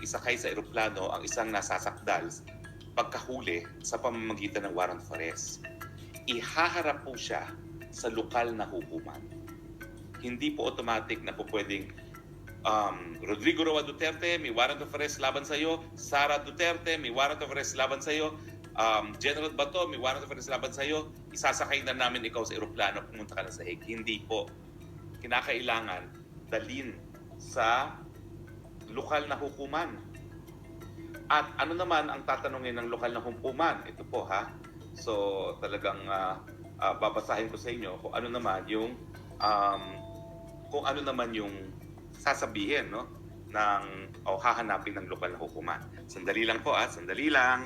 isakay sa eroplano ang isang nasasakdal pagkahuli sa pamamagitan ng warrant of arrest. Ihaharap po siya sa lokal na hukuman. Hindi po automatic na po pwedeng Rodrigo Roa Duterte, may warrant of arrest laban sa iyo. Sara Duterte, may warrant of arrest laban sa iyo. General Bato, may warrant of arrest laban sa iyo. Isasakay na namin ikaw sa eroplano, pumunta ka na sa Hague. Hindi po. Kinakailangan dalhin sa lokal na hukuman. At ano naman ang tatanungin ng lokal na hukuman? Ito po ha. So talagang babasahin ko sa inyo kung ano naman yung sasabihin, no, ng hahanapin ng lokal na hukuman. Sandali lang po, sandali lang.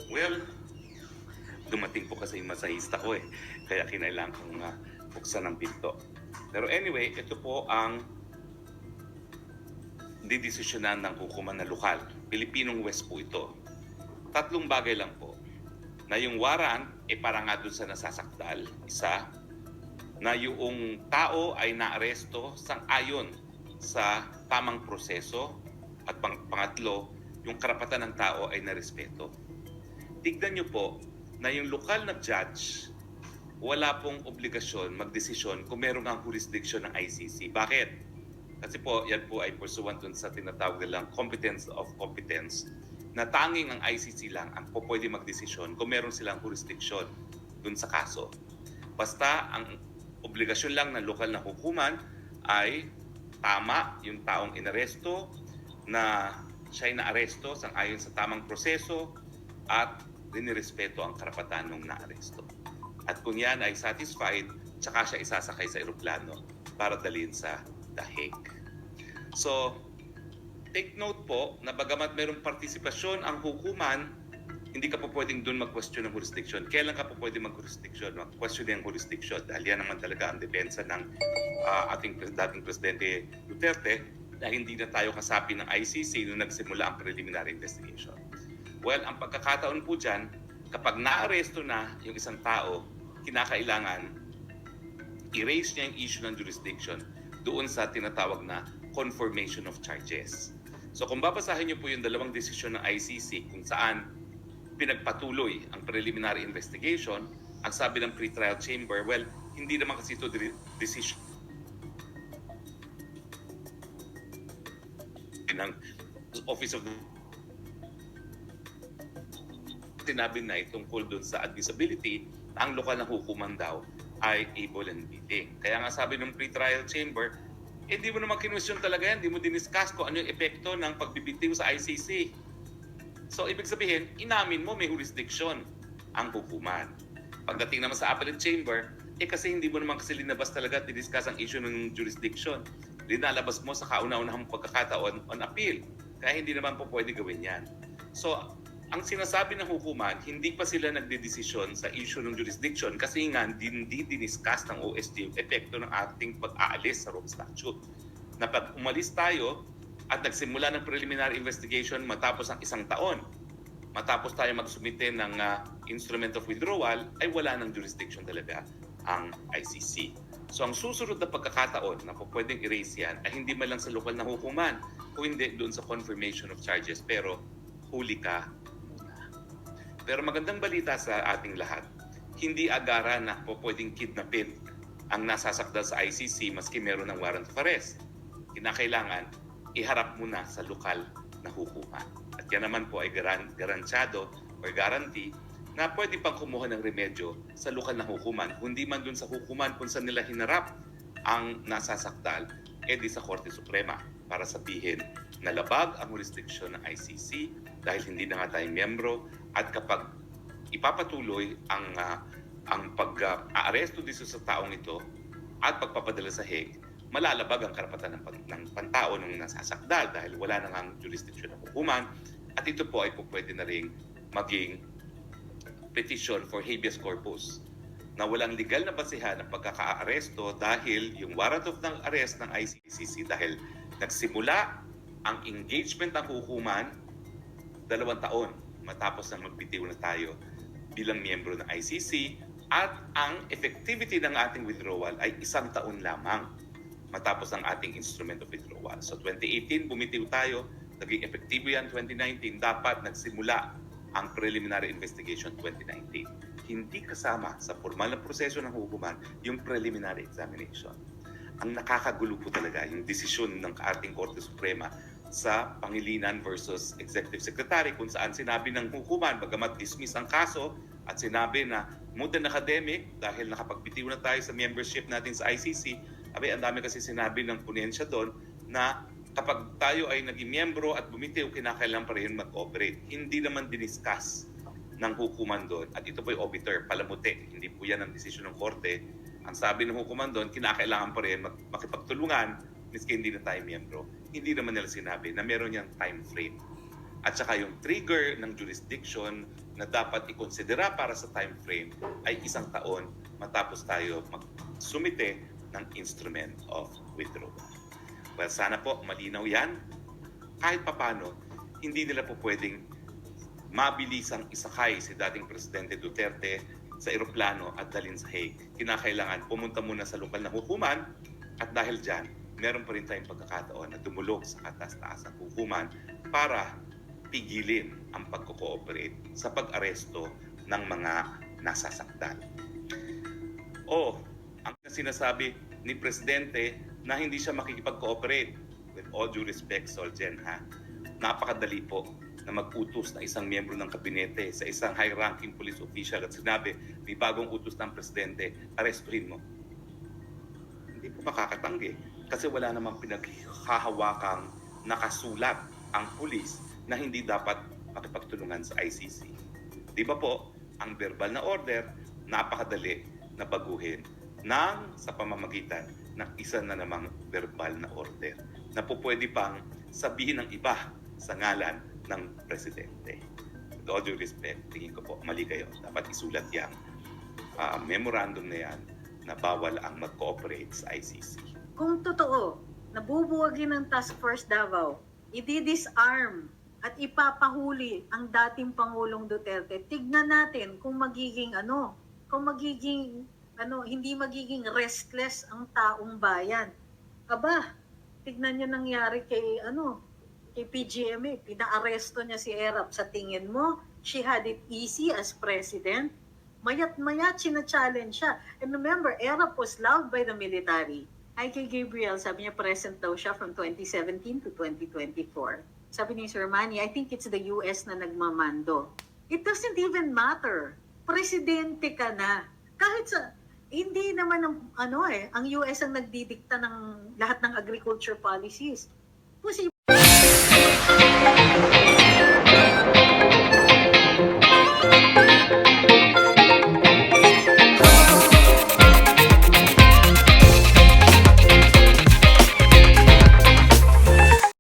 Well, dumating po kasi yung masahista ko kaya kinailangan kong buksan ang pinto. Pero anyway, ito po ang didesisyonan ng hukuman na lokal. Pilipinong West po ito. 3 bagay lang po. Na yung warrant para nga doon sa nasasakdal, isa, na yung tao ay naaresto sang-ayon sa tamang proseso, at pangatlo, yung karapatan ng tao ay narespeto. Tignan nyo po na yung lokal na judge, wala pong obligasyon magdesisyon kung meron ng jurisdiction ng ICC. Bakit? Kasi po, yan po ay pursuant dun sa tinatawag nilang competence of competence, na tanging ang ICC lang ang pwede magdesisyon kung meron silang jurisdiction dun sa kaso. Basta ang obligasyon lang ng lokal na hukuman ay tama yung taong inaresto, na siya ay naaresto sang-ayon sa tamang proseso at dinirespeto ang karapatan ng naaresto. At kung yan ay satisfied, tsaka siya isasakay sa eroplano para dalhin sa The Hague. So, take note po na bagamat mayroong partisipasyon ang hukuman, hindi ka po pwedeng doon mag-question ng jurisdiction. Kailan ka po pwedeng mag-question ng jurisdiction? Dahil yan naman talaga ang depensa ng ating dating Presidente Duterte, na hindi na tayo kasapi ng ICC nung nagsimula ang preliminary investigation. Well, ang pagkakataon po dyan, kapag naaresto na yung isang tao, kinakailangan i-raise niya yung issue ng jurisdiction doon sa tinatawag na confirmation of charges. So kung babasahin niyo po yung 2 desisyon ng ICC kung saan pinagpatuloy ang preliminary investigation, ang sabi ng pre-trial chamber, well, hindi naman kasi ito decision ng Office of sinabi na tungkol doon sa admissibility na ang lokal na hukuman daw ay able and willing. Kaya nga sabi ng pre-trial chamber, hindi mo naman kinwestiyon talaga yan, hindi mo diniscuss kung ano yung epekto ng pagbibitiw sa ICC. So, ibig sabihin, inamin mo may jurisdiction ang hukuman. Pagdating naman sa appellate chamber, kasi hindi mo naman kasi linabas talaga at didiscuss ang issue ng jurisdiction. Linalabas mo sa kauna-unahang pagkakataon on appeal. Kaya hindi naman po pwede gawin yan. So, ang sinasabi ng hukuman, hindi pa sila nagdedesisyon sa issue ng jurisdiction kasi nga hindi diniscuss ng OSG yung epekto ng ating pag-aalis sa Rome Statute. Na pag umalis tayo at nagsimula ng preliminary investigation matapos ang 1 taon, matapos tayo magsumite ng instrument of withdrawal, ay wala ng jurisdiction talaga ang ICC. So ang susunod na pagkakataon na pwedeng erase yan ay hindi man lang sa lokal na hukuman, kung hindi doon sa confirmation of charges, pero huli ka muna. Pero magandang balita sa ating lahat, hindi agara na pwedeng kidnapin ang nasasakdal sa ICC maski meron ng warrant of arrest. Kinakailangan iharap muna sa lokal na hukuman. At yan naman po ay garantyado or guarantee na pwede pang kumuha ng remedyo sa lokal na hukuman. Kundi man dun sa hukuman kung saan nila hinarap ang nasasakdal, di sa Korte Suprema para sabihin na labag ang jurisdiction ng ICC dahil hindi na nga tayo miyembro, at kapag ipapatuloy ang pag-aaresto dito sa taong ito at pagpapadala sa Hague, malalabag ang karapatan ng pantao ng nasasakdal dahil wala na ngang jurisdiction ng hukuman, at ito po ay pwede na rin maging petition for habeas corpus na walang legal na basehan ng pagkaka-aresto dahil yung warrant of arrest ng ICC dahil nagsimula ang engagement ng hukuman 2 taon matapos na magbitiw na tayo bilang miyembro ng ICC, At ang effectivity ng ating withdrawal ay 1 taon lamang matapos ang ating instrument of withdrawal. So 2018, bumitiw tayo, naging epektibo yan 2019, dapat nagsimula ang preliminary investigation 2019. Hindi kasama sa formal na proseso ng hukuman yung preliminary examination. Ang nakakagulo po talaga yung desisyon ng ating Korte Suprema sa Pangilinan versus Executive Secretary kung saan sinabi ng hukuman, bagamat dismiss ang kaso at sinabi na moot and academic dahil nakapagbitiw na tayo sa membership natin sa ICC, abay ang dami kasi sinabi ng ponensya doon na kapag tayo ay naging miyembro at bumitiw, kinakailangan pa rin mag-cooperate. Hindi naman diniscuss ng hukuman doon. At ito po yung obiter, palamuti. Hindi po yan ang desisyon ng korte. Ang sabi ng hukuman doon, kinakailangan pa rin makipagtulungan miski hindi na tayo miyembro. Hindi naman nila sinabi na meron niyang time frame. At saka yung trigger ng jurisdiction na dapat ikonsidera para sa time frame ay 1 taon matapos tayo magsumite ng instrument of withdrawal. Well, sana po malinaw yan. Kahit papano, hindi nila po pwedeng mabilisang isakay si dating Presidente Duterte sa eroplano at dalhin sa Hague. Kinakailangan pumunta muna sa lokal na hukuman at dahil dyan, meron pa rin tayong pagkakataon na dumulog sa katas-taasang hukuman para pigilin ang pagko-cooperate sa pag-aresto ng mga nasasaktan. O, ang sinasabi ni Presidente na hindi siya makikipag-cooperate, with all due respect, Soljen, napakadali po na mag-utos na isang miyembro ng kabinete sa isang high-ranking police official at sinabi, may bagong utos ng Presidente, arestuhin mo. Hindi po makakatanggi kasi wala namang pinaghahawakang nakasulat ang pulis na hindi dapat makipagtulungan sa ICC. Di ba po, ang verbal na order, napakadali na baguhin sa pamamagitan ng isa na namang verbal na order na po pwede pang sabihin ng iba sa ngalan ng Presidente. With all due respect, tingin ko po, mali kayo. Dapat isulat yung memorandum na yan na bawal ang mag-cooperate sa ICC. Kung totoo, nabubuwagin ng Task Force Davao, i-disarm at ipapahuli ang dating Pangulong Duterte, tignan natin kung hindi magiging restless ang taong bayan. Aba, tignan niyo nangyari kay PGMA, pinaaresto niya si Erap. Sa tingin mo, she had it easy as president? Mayat-mayat, sina-challenge siya. And remember, Erap was loved by the military. Ay kay Gabriel, sabi niya present daw siya from 2017 to 2024. Sabi ni Sir Manny, I think it's the US na nagmamando. It doesn't even matter. Presidente ka na. Kahit hindi naman ang US ang nagdidikta ng lahat ng agriculture policies. Posible